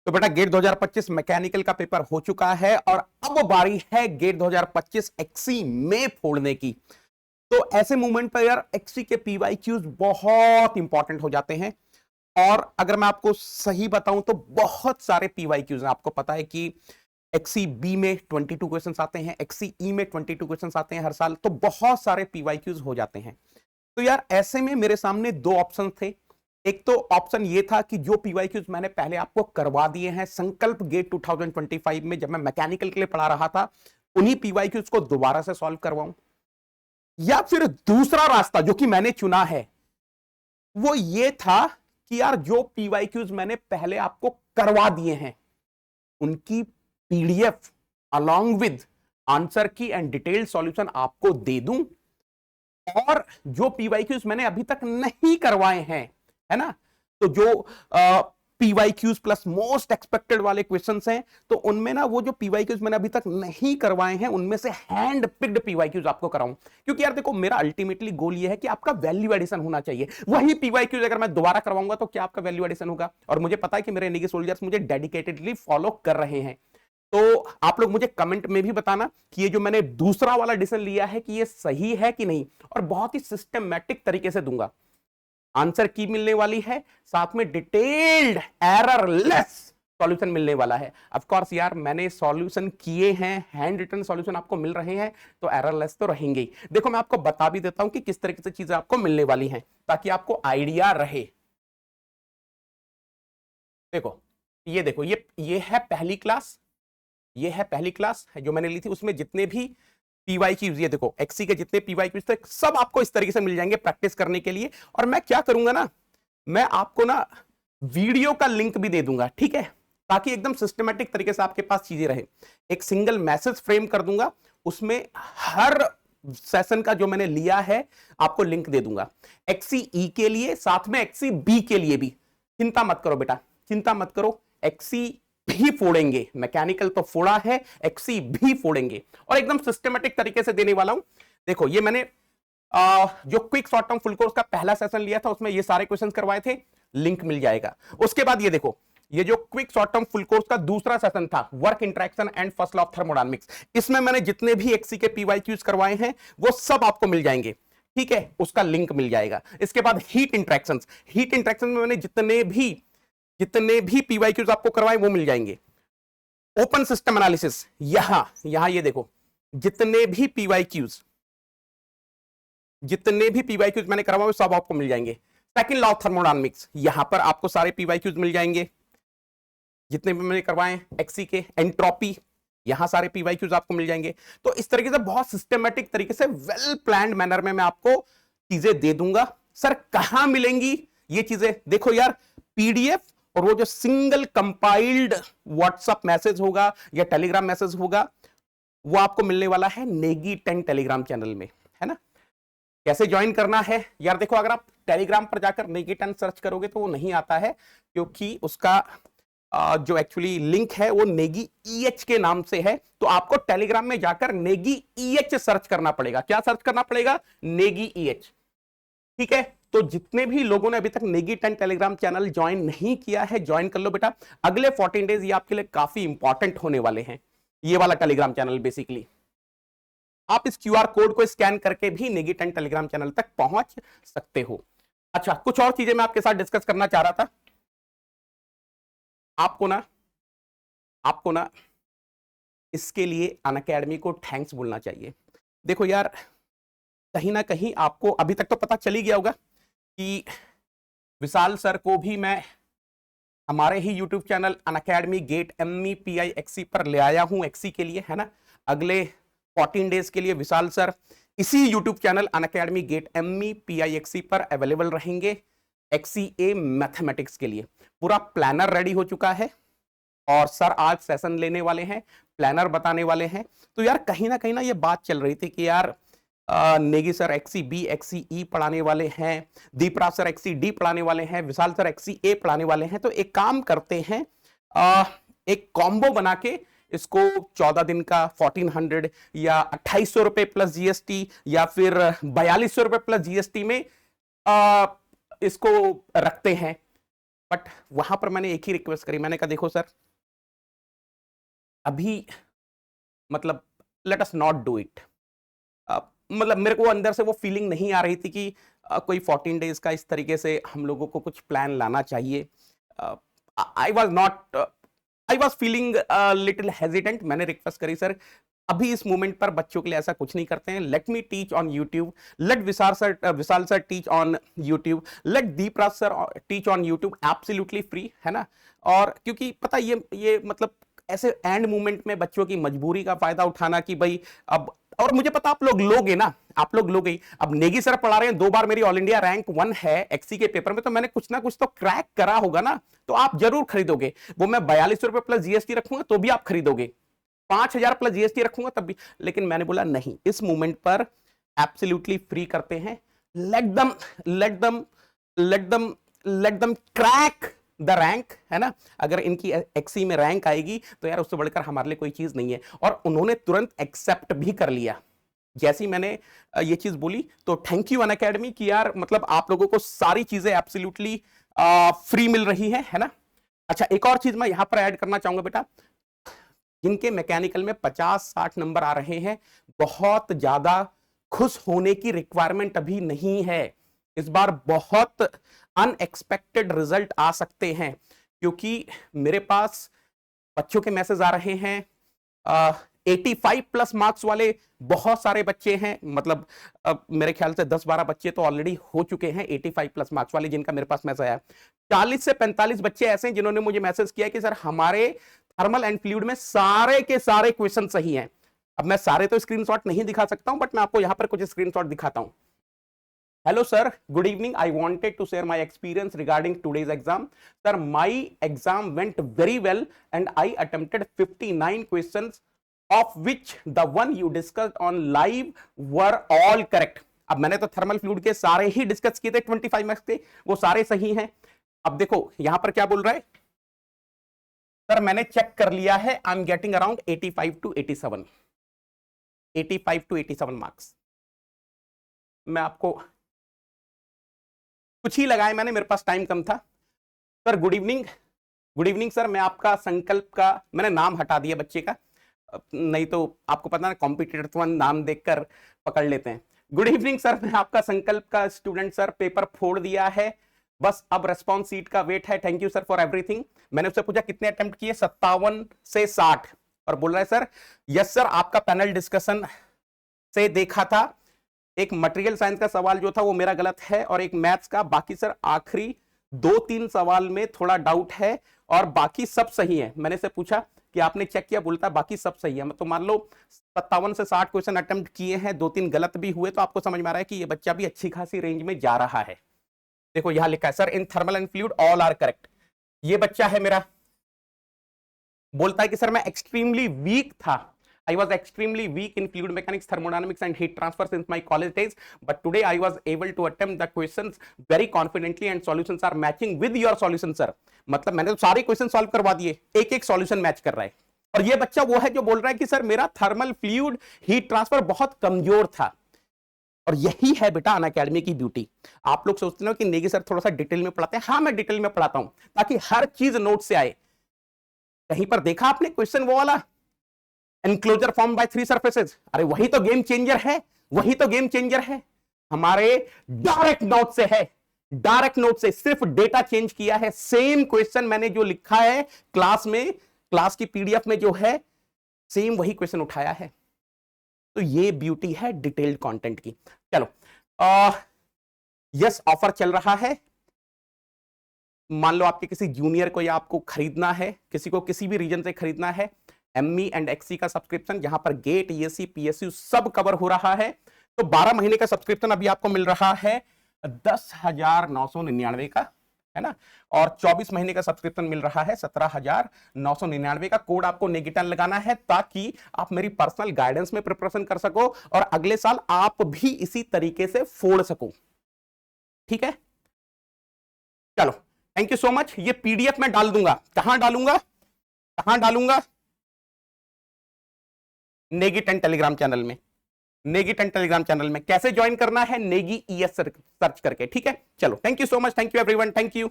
तो बेटा gate 2025 mechanical का पेपर हो चुका है और अब बारी है गेट 2025 एक्सी में फोड़ने की। तो ऐसे मूवमेंट पर यार एक्सी के पीवाईक्यूज बहुत इंपॉर्टेंट हो जाते हैं। और अगर मैं आपको सही बताऊं तो बहुत सारे पीवाईक्यूज हैं। आपको पता है कि एक्सी बी में 22 क्वेश्चंस आते हैं, एक्सी ई में 22 क्वेश्चंस आते हैं हर साल, तो बहुत सारे पीवाईक्यूज हो जाते हैं। तो यार ऐसे में मेरे सामने दो ऑप्शन थे। एक तो ऑप्शन ये था कि जो पीवाईक्यूज मैंने पहले आपको करवा दिए हैं संकल्प गेट 2025 में जब मैं मैकेनिकल के लिए पढ़ा रहा था, उन्हीं पीवाईक्यूज को दोबारा से सॉल्व करवाऊं, या फिर दूसरा रास्ता जो कि मैंने चुना है वो ये था कि यार जो पीवाईक्यूज मैंने पहले आपको करवा दिए हैं उनकी पीडीएफ अलॉन्ग विद आंसर की एंड डिटेल्ड सॉल्यूशन आपको दे दूं, और जो पीवाईक्यूज मैंने अभी तक नहीं करवाए हैं, है ना, तो जो पीवाईक्यूज प्लस मोस्ट एक्सपेक्टेड वाले क्वेश्चंस हैं, तो उनमें ना वो जो पीवाईक्यूज मैंने अभी तक नहीं करवाए हैं उनमें से हैंड पिक्ड पीवाईक्यूज आपको कराऊं। क्योंकि यार देखो मेरा अल्टीमेटली गोल ये है कि आपका वैल्यू एडिशन होना चाहिए। वही पीवाईक्यूज अगर मैं दोबारा करवाऊंगा तो क्या आपका वैल्यू एडिशन होगा? और मुझे पता है कि मेरे निगी सोल्जर्स मुझे डेडिकेटेडली फॉलो कर रहे हैं। तो आप लोग मुझे कमेंट में भी बताना कि ये जो मैंने दूसरा वाला डिसीजन लिया है कि ये सही है कि नहीं, और बहुत ही सिस्टमैटिक तरीके से दूंगा। आंसर की मिलने वाली है, साथ में डिटेल्ड एररलेस सॉल्यूशन मिलने वाला है। ऑफ कोर्स यार मैंने सॉल्यूशन किए हैं, हैंड रिटन सॉल्यूशन आपको मिल रहे हैं, तो एररलेस तो रहेंगे ही। देखो मैं आपको बता भी देता हूं कि किस तरीके से चीजें आपको मिलने वाली हैं ताकि आपको आइडिया रहे। देखो देखो ये है पहली क्लास, ये है पहली क्लास है जो मैंने ली थी, उसमें जितने भी पीवाईक्यूज, ये देखो एक्सी के जितने पीवाईक्यूज थे सब आपको इस तरीके से मिल जाएंगे प्रैक्टिस करने के लिए। और मैं क्या करूंगा ना, मैं आपको ना वीडियो का लिंक भी दे दूंगा, ठीक है, ताकि एकदम सिस्टमेटिक तरीके से आपके पास चीजें रहे। एक सिंगल मैसेज फ्रेम कर दूंगा, उसमें हर सेशन का जो मैंने लिया है आपको लिंक दे दूंगा, एक्सी ई के लिए, साथ में एक्सी बी के लिए भी। चिंता मत करो बेटा, चिंता मत करो, एक्सी भी फोड़ेंगे, मैकेनिकल तो फोड़ा है, एक्सी भी फोड़ेंगे और एकदम सिस्टमेटिक तरीके से देने वाला हूं। देखो ये मैंने जो quick short term full course का पहला सेशन लिया था उसमें ये सारे क्वेश्चंस करवाए थे, लिंक मिल जाएगा। उसके बाद ये देखो ये जो quick short term full course का दूसरा सेशन था, work interaction and first law of thermodynamics, इसमें मैंने जितने भी एक्सी के पीवाईक्यूज करवाए हैं वो सब आपको मिल जाएंगे, ठीक है, उसका लिंक मिल जाएगा। इसके बाद हीट इंटरेक्शंस, हीट इंटरेक्शन में मैंने जितने भी पीवाईक्यूज आपको करवाए वो मिल जाएंगे। ओपन सिस्टम एनालिसिस, यहां ये देखो जितने भी पीवाईक्यूज मैंने करवाए सब आपको मिल जाएंगे। सेकंड लॉ ऑफ थर्मोडायनामिक्स, यहां पर आपको सारे पीवाईक्यूज मिल जाएंगे जितने भी मैंने करवाए एक्सी के। एंट्रोपी, यहां सारे पीवाईक्यूज आपको मिल जाएंगे। तो इस तरीके से बहुत सिस्टमैटिक तरीके से वेल प्लान्ड मैनर में मैं आपको चीजें दे दूंगा। सर कहां मिलेंगी ये चीजें? देखो यार पीडीएफ और वो जो सिंगल कंपाइल्ड व्हाट्सएप मैसेज होगा या टेलीग्राम मैसेज होगा वो आपको मिलने वाला है नेगी 10 टेलीग्राम चैनल में, है ना। कैसे ज्वाइन करना है यार? देखो अगर आप टेलीग्राम पर जाकर नेगी 10 सर्च करोगे तो वो नहीं आता है, क्योंकि उसका जो एक्चुअली लिंक है वो नेगी ईएच के नाम से है। तो आपको टेलीग्राम में जाकर नेगी ईएच सर्च करना पड़ेगा। क्या सर्च करना पड़ेगा? नेगी ईएच, ठीक है। तो जितने भी लोगों ने अभी तक नेगी 10 टेलीग्राम चैनल ज्वाइन नहीं किया है ज्वाइन कर लो बेटा। अगले 14 डेज ये आपके लिए काफी इंपॉर्टेंट होने वाले हैं, ये वाला टेलीग्राम चैनल। बेसिकली आप इस क्यूआर कोड को स्कैन करके भी नेगी 10 टेलीग्राम चैनल तक पहुंच सकते हो। अच्छा, कुछ और चीजें मैं आपके साथ डिस्कस करना चाह रहा था। आपको ना इसके लिए अनअकैडमी को थैंक्स बोलना चाहिए। देखो यार कहीं ना कहीं आपको अभी तक तो पता चल ही गया होगा कि विशाल सर को भी मैं हमारे ही YouTube channel Unacademy GATE ME PI XE पर ले आया हूं एक्सी के लिए, है ना। अगले 14 डेज के लिए विशाल सर इसी YouTube channel Unacademy GATE ME PI XE पर अवेलेबल रहेंगे एक्सी ए मैथमेटिक्स के लिए। पूरा प्लानर रेडी हो चुका है और सर आज सेशन लेने वाले हैं, प्लानर बताने वाले हैं। तो यार कहीं ना ये बात चल रही थी कि यार Negi sir XE B XE E पढ़ाने वाले हैं, दीपराज सर एक्सी डी पढ़ाने वाले हैं, विशाल सर एक्सी ए पढ़ाने वाले हैं। तो एक काम करते हैं, एक कॉम्बो बना के इसको 14 दिन का 1400 या 2800 रुपए प्लस जीएसटी या फिर 4200 रुपए प्लस जीएसटी में इसको रखते हैं। बट वहां पर मैंने एक ही रिक्वेस्ट करी, मैंने कहा देखो सर अभी मतलब let us not do it. मतलब मेरे को अंदर से वो फीलिंग नहीं आ रही थी कि कोई 14 डेज का इस तरीके से हम लोगों को कुछ प्लान लाना चाहिए। I was not, I was feeling little hesitant. मैंने रिक्वेस्ट करी सर अभी इस मोमेंट पर बच्चों के लिए ऐसा कुछ नहीं करते हैं, let me teach on YouTube, let Vishal sir teach on YouTube, let Deepraj sir teach on YouTube, absolutely free, है ना। और क्योंकि पता ये मतलब ऐसे एंड मोमेंट में बच्चों की मजबूरी का फायदा उठाना कि भाई अब, और मुझे पता आप लोग लोगे ना, आप लोग लोगे। अब नेगी सर पढ़ा रहे हैं, 2 बार मेरी ऑल इंडिया रैंक 1 है एक्सी के पेपर में, तो मैंने कुछ ना कुछ तो क्रैक करा होगा ना, तो आप जरूर खरीदोगे। वो मैं 42 रुपए प्लस जीएसटी रखूंगा तो भी आप खरीदोगे, 5000 प्लस जीएसटी रखूंगा तब भी। लेकिन मैंने बोला नहीं, इस मोमेंट पर एब्सोल्युटली फ्री करते हैं। Let them let them let them let them crack the rank, है ना। अगर इनकी एक्सी में रैंक आएगी तो यार उससे बढ़कर हमारे लिए कोई चीज नहीं है। और उन्होंने तुरंत एक्सेप्ट भी कर लिया जैसी मैंने ये चीज बोली। तो थैंक यू अनअकैडमी कि यार मतलब आप लोगों को सारी चीजें एब्सोल्युटली फ्री मिल रही है ना। अच्छा, एक और चीज मैं यहां पर ऐड करना चाहूंगा बेटा, जिनके मैकेनिकल में 50-60 नंबर आ रहे हैं, बहुत ज्यादा खुश होने की रिक्वायरमेंट अभी नहीं है। इस बार बहुत अनएक्सपेक्टेड रिजल्ट आ सकते हैं, क्योंकि मेरे पास बच्चों के मैसेज आ रहे हैं 85 प्लस मार्क्स वाले बहुत सारे बच्चे हैं। मतलब मेरे ख्याल से 10-12 बच्चे तो ऑलरेडी हो चुके हैं 85 प्लस मार्क्स वाले, जिनका मेरे पास मैसेज आया। 40 से 45 बच्चे ऐसे हैं जिन्होंने मुझे मैसेज किया कि सर हमारे थर्मल एंड फ्लूइड में सारे के सारे क्वेश्चन सही हैं। अब मैं सारे तो स्क्रीनशॉट नहीं दिखा सकता हूं, बट मैं आपको यहां पर कुछ स्क्रीनशॉट दिखाता हूं। Hello sir, good evening. I wanted to share my experience regarding today's exam. Sir, my exam went very well and I attempted 59 questions, of which the one you discussed on live were all correct. अब मैंने तो thermal fluid के सारे ही discuss किए थे 25 marks के, वो सारे सही हैं। अब देखो यहां पर क्या बोल रहा है सर, मैंने चेक कर लिया है, I am getting around 85 to 87, 85 to 87 marks. मैं आपको कुछ ही लगाए मैंने, मेरे पास टाइम कम था। Sir good evening, good evening sir, मैं आपका संकल्प का, मैंने नाम हटा दिया बच्चे का, नहीं तो आपको पता ना कॉम्पिटिटर नाम देखकर पकड़ लेते हैं। गुड इवनिंग सर, मैं आपका संकल्प का स्टूडेंट सर, पेपर फोड़ दिया है, बस अब रेस्पॉन्स सीट का वेट है। Thank you sir for everything. मैंने उससे पूछा कितने अटेम्प्ट किए, 57 से 60, और बोल रहा है सर यस सर, आपका पैनल डिस्कशन से देखा था, एक मटेरियल साइंस का सवाल जो था वो मेरा गलत है और एक मैथ्स का, बाकी सर आखिरी 2-3 सवाल में थोड़ा डाउट है और बाकी सब सही है। मैंने से पूछा कि आपने चेक किया, बोलता बाकी सब सही है। तो मान लो 57 से 60 क्वेश्चन अटेम्प्ट किए हैं, 2-3 गलत भी हुए, तो आपको समझ में आ रहा है कि ये बच्चा भी अच्छी खासी रेंज में जा रहा है। देखो यहां लिखा है sir in thermal and fluid all are correct. ये बच्चा है मेरा, बोलता है कि सर मैं एक्सट्रीमली वीक था, I was extremely weak in fluid mechanics, thermodynamics and heat transfer since my college days, but today I was able to attempt the questions very confidently and solutions are matching with your solution sir। मतलब मैंने तो सारे question solve करवा दिए, एक एक solution match कर रहा है। और ये बच्चा वो है जो बोल रहा है कि सर मेरा थर्मल फ्लूइड हीट ट्रांसफर बहुत कमजोर था। और यही है बेटा अनअकैडमी की ब्यूटी। आप लोग सोचते हो कि नेगी सर थोड़ा सा डिटेल में पढ़ाते हैं, हाँ मैं डिटेल में पढ़ाता हूं ताकि हर चीज नोट से आए। कहीं पर देखा आपने क्वेश्चन वो वाला, एनक्लोजर फॉर्म बाय 3 सरफेसेस, अरे वही तो गेम चेंजर है, वही तो गेम चेंजर है। हमारे डायरेक्ट नोट से है, डायरेक्ट नोट से सिर्फ डेटा चेंज किया है, सेम क्वेश्चन मैंने जो लिखा है क्लास में, क्लास की पीडीएफ में जो है सेम वही क्वेश्चन उठाया है। तो ये ब्यूटी है डिटेल्ड कंटेंट की। चलो यस ऑफर चल रहा है, मान लो आपके किसी जूनियर को या आपको खरीदना है, किसी को किसी भी रीजन से खरीदना है, एमई एंड एक्सी का सब्सक्रिप्शन जहां पर गेट, ईएससी, पीएसयू सब कवर हो रहा है, तो 12 महीने का सब्सक्रिप्शन अभी आपको मिल रहा है 10,999 का, है ना। और 24 महीने का सब्सक्रिप्शन मिल रहा है 17,999 का। कोड आपको नेगेटिव लगाना है ताकि आप मेरी पर्सनल गाइडेंस में प्रिपरेशन कर सको और अगले साल आप भी इसी तरीके से फोड़ सको, ठीक है। चलो थैंक यू सो मच। ये पीडीएफ में डाल दूंगा, कहां डालूंगा, कहां डालूंगा, नेगी 10 टेलीग्राम चैनल में, नेगी 10 टेलीग्राम चैनल में। कैसे ज्वाइन करना है, नेगी ईएस सर्च करके, ठीक है। चलो thank you so much, thank you everyone, thank you.